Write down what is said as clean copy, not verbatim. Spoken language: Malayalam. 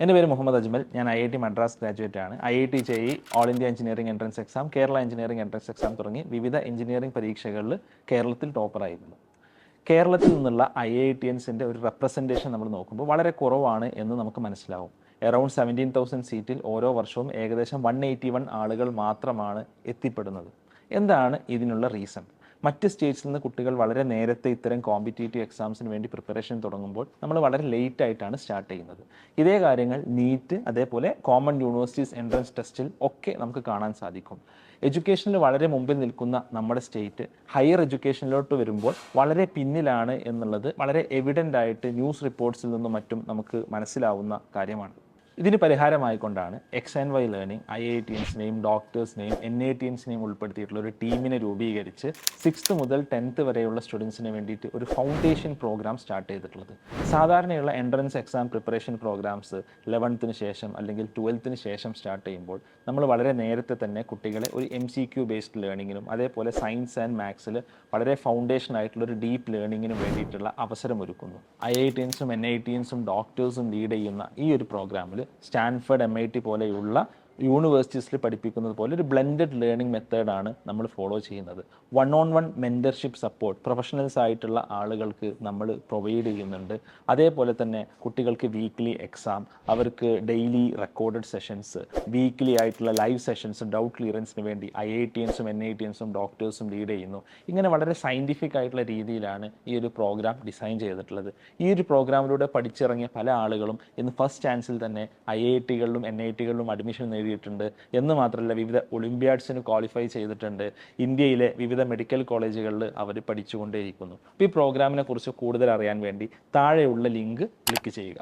എൻ്റെ പേര് മുഹമ്മദ് അജ്മൽ. ഞാൻ IIT മദ്രാസ് ഗ്രാജുവേറ്റ് ആണ്. IIT JEE, all India engineering entrance exam, Kerala engineering entrance exam തുടങ്ങി വിവിധ എഞ്ചിനീയറിംഗ് പരീക്ഷകളിൽ കേരളത്തിൽ ടോപ്പറായിരുന്നു. കേരളത്തിൽ നിന്നുള്ള IITiansൻ്റെ ഒരു റെപ്രസെൻറ്റേഷൻ നമ്മൾ നോക്കുമ്പോൾ വളരെ കുറവാണ് എന്ന് നമുക്ക് മനസ്സിലാവും. അറൗണ്ട് 17,000 സീറ്റിൽ ഓരോ വർഷവും ഏകദേശം 181 ആളുകൾ മാത്രമാണ് എത്തിപ്പെടുന്നത്. എന്താണ് ഇതിനുള്ള റീസൺ? മറ്റ് സ്റ്റേറ്റ്സിൽ നിന്ന് കുട്ടികൾ വളരെ നേരത്തെ ഇത്തരം കോമ്പറ്റേറ്റീവ് എക്സാംസിന് വേണ്ടി പ്രിപ്പറേഷൻ തുടങ്ങുമ്പോൾ നമ്മൾ വളരെ ലേറ്റ് ആയിട്ടാണ് സ്റ്റാർട്ട് ചെയ്യുന്നത്. ഇതേ കാര്യങ്ങൾ നീറ്റ്, അതേപോലെ കോമൺ യൂണിവേഴ്സിറ്റീസ് എൻട്രൻസ് ടെസ്റ്റിൽ ഒക്കെ നമുക്ക് കാണാൻ സാധിക്കും. എഡ്യൂക്കേഷനിൽ വളരെ മുമ്പിൽ നിൽക്കുന്ന നമ്മുടെ സ്റ്റേറ്റ് ഹയർ എഡ്യൂക്കേഷനിലോട്ട് വരുമ്പോൾ വളരെ പിന്നിലാണ് എന്നുള്ളത് വളരെ എവിഡൻ്റ് ആയിട്ട് ന്യൂസ് റിപ്പോർട്ട്സിൽ നിന്നും മറ്റും നമുക്ക് മനസ്സിലാവുന്ന കാര്യമാണ്. ഇതിന് പരിഹാരമായിക്കൊണ്ടാണ് X&Y ലേണിംഗ് IITiansനെയും ഡോക്ടേഴ്സിനെയും NITiansനെയും ഉൾപ്പെടുത്തിയിട്ടുള്ള ഒരു ടീമിനെ രൂപീകരിച്ച് 6th മുതൽ 10th വരെയുള്ള സ്റ്റുഡൻസിന് വേണ്ടിയിട്ട് ഒരു ഫൗണ്ടേഷൻ പ്രോഗ്രാം സ്റ്റാർട്ട് ചെയ്തിട്ടുള്ളത്. സാധാരണയുള്ള entrance exam preparation programmes 11th ശേഷം അല്ലെങ്കിൽ 12th ശേഷം സ്റ്റാർട്ട് ചെയ്യുമ്പോൾ നമ്മൾ വളരെ നേരത്തെ തന്നെ കുട്ടികളെ ഒരു MCQ ബേസ്ഡ് ലേണിങ്ങിനും അതേപോലെ സയൻസ് ആൻഡ് മാത്സിൽ വളരെ ഫൗണ്ടേഷൻ ആയിട്ടുള്ള ഒരു ഡീപ്പ് ലേണിങ്ങിനും വേണ്ടിയിട്ടുള്ള അവസരം ഒരുക്കുന്നു. IITiansഉം NITiansഉം ഡോക്ടേഴ്സും ലീഡ് ചെയ്യുന്ന ഈ ഒരു പ്രോഗ്രാമിൽ സ്റ്റാൻഫോർഡ് MIT പോലെയുള്ള യൂണിവേഴ്സിറ്റീസിൽ പഠിപ്പിക്കുന്നത് പോലെ ഒരു ബ്ലെൻഡഡ് ലേണിംഗ് മെത്തേഡാണ് നമ്മൾ ഫോളോ ചെയ്യുന്നത്. 1-on-1 മെൻറ്റർഷിപ്പ് സപ്പോർട്ട് പ്രൊഫഷണൽസ് ആയിട്ടുള്ള ആളുകൾക്ക് നമ്മൾ പ്രൊവൈഡ് ചെയ്യുന്നുണ്ട്. അതേപോലെ തന്നെ കുട്ടികൾക്ക് വീക്ക്ലി എക്സാം, അവർക്ക് ഡെയിലി റെക്കോർഡഡ് സെഷൻസ്, വീക്ക്ലി ആയിട്ടുള്ള ലൈവ് സെഷൻസ്, ഡൗട്ട് ക്ലിയറൻസിന് വേണ്ടി IITiansഉം NITiansഉം ഡോക്ടേഴ്സും ലീഡ് ചെയ്യുന്നു. ഇങ്ങനെ വളരെ സയൻറ്റിഫിക് ആയിട്ടുള്ള രീതിയിലാണ് ഈ ഒരു പ്രോഗ്രാം ഡിസൈൻ ചെയ്തിട്ടുള്ളത്. ഈ ഒരു പ്രോഗ്രാമിലൂടെ പഠിച്ചിറങ്ങിയ പല ആളുകളും ഇന്ന് ഫസ്റ്റ് ചാൻസിൽ തന്നെ IITകളിലും NITകളിലും അഡ്മിഷൻ നേടിയിട്ടുണ്ട്. എന്ന് മാത്രമല്ല വിവിധ ഒളിമ്പ്യാഡ്സിന് ക്വാളിഫൈ ചെയ്തിട്ടുണ്ട്. ഇന്ത്യയിലെ വിവിധ മെഡിക്കൽ കോളേജുകളിൽ അവർ പഠിച്ചുകൊണ്ടേയിരിക്കുന്നു. അപ്പോൾ ഈ പ്രോഗ്രാമിനെ കുറിച്ച് കൂടുതൽ അറിയാൻ വേണ്ടി താഴെയുള്ള ലിങ്ക് ക്ലിക്ക് ചെയ്യുക.